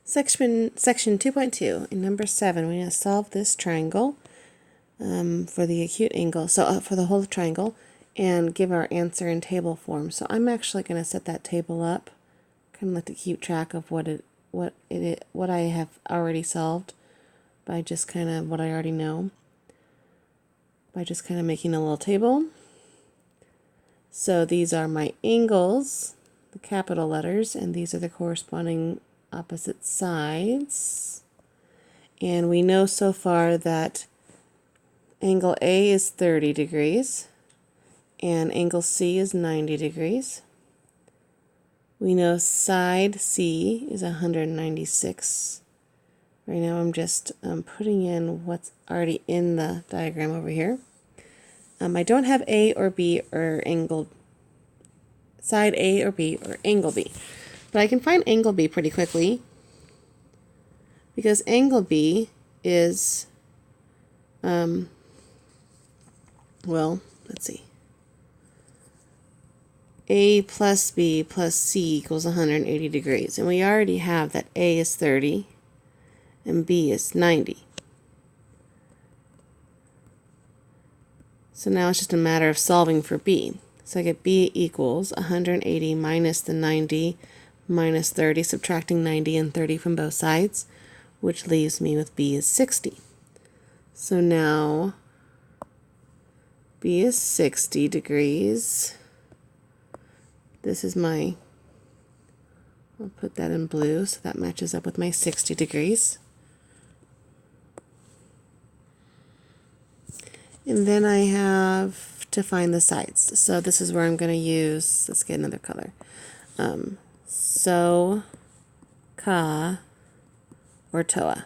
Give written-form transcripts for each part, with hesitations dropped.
Section 2.2, in number 7, we're going to solve this triangle for the acute angle, so for the whole triangle, and give our answer in table form. So I'm actually going to set that table up, kind of like to keep track of what I have already solved by just kind of what I already know, by just kind of making a little table. So these are my angles, the capital letters, and these are the corresponding opposite sides. And we know so far that angle A is 30 degrees and angle C is 90 degrees. We know side C is 196. Right now I'm just putting in what's already in the diagram over here. I don't have A or B or angle, side A or B or angle B. But I can find angle B pretty quickly because angle B is, well, let's see. A plus B plus C equals 180 degrees. And we already have that A is 30 and B is 90. So now it's just a matter of solving for B. So I get B equals 180 minus the 90 minus 30, subtracting 90 and 30 from both sides, which leaves me with B is 60. So now B is 60 degrees. This is my, I'll put that in blue so that matches up with my 60 degrees. And then I have to find the sides. So this is where I'm going to use, let's get another color. So, ka, or toa.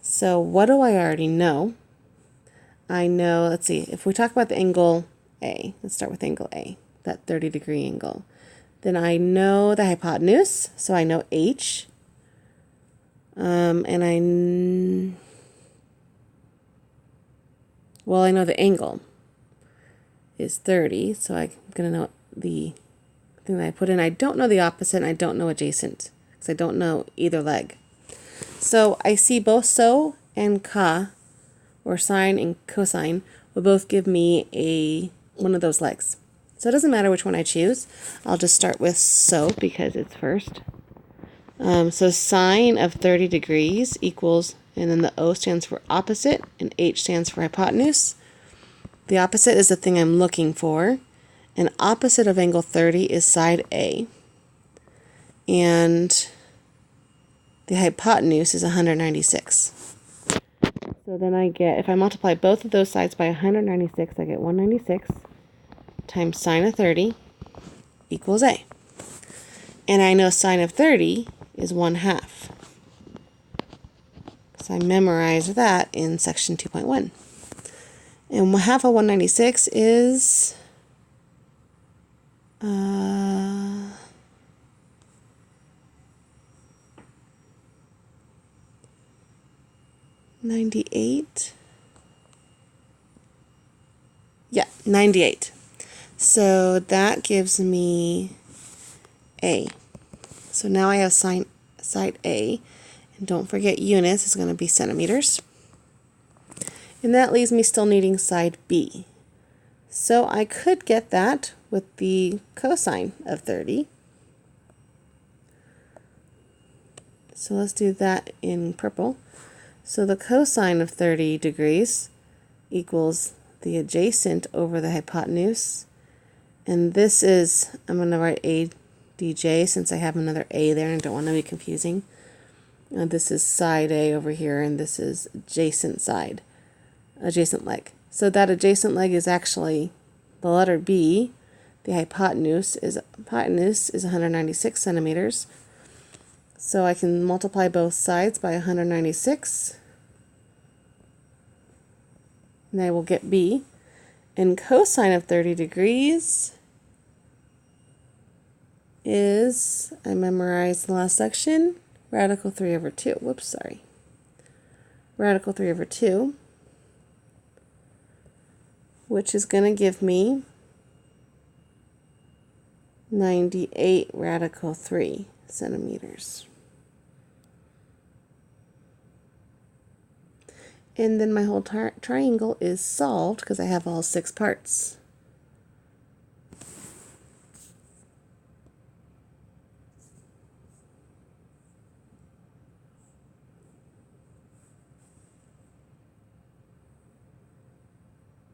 So what do I already know? I know, let's see, if we talk about the angle A, let's start with angle A, that 30-degree angle. Then I know the hypotenuse, so I know H. And I know the angle is 30, so I'm going to know the thing that I put in. I don't know the opposite, and I don't know adjacent, because I don't know either leg. So I see both so and ka, or sine and cosine, will both give me one of those legs. So it doesn't matter which one I choose. I'll just start with so because it's first. So sine of 30 degrees equals, and then the O stands for opposite, and H stands for hypotenuse. The opposite is the thing I'm looking for, and opposite of angle 30 is side A. And the hypotenuse is 196. So then I get, if I multiply both of those sides by 196, I get 196 times sine of 30 equals A. And I know sine of 30 is 1/2. So I memorized that in section 2.1. And 1/2 of 196 is 98. Yeah, 98. So that gives me A. So now I have side A. And don't forget units is going to be centimeters. And that leaves me still needing side B. So I could get that with the cosine of 30. So let's do that in purple. So the cosine of 30 degrees equals the adjacent over the hypotenuse. And this is, I'm going to write ADJ since I have another A there and don't want to be confusing. This is side A over here, and this is adjacent leg. So that adjacent leg is actually the letter B. The hypotenuse is 196 centimeters. So I can multiply both sides by 196. And I will get B. And cosine of 30 degrees is, I memorized the last section, radical 3 over 2. Whoops, sorry. Radical 3 over 2, which is going to give me 98 radical 3 centimeters. And then my whole triangle is solved because I have all 6 parts.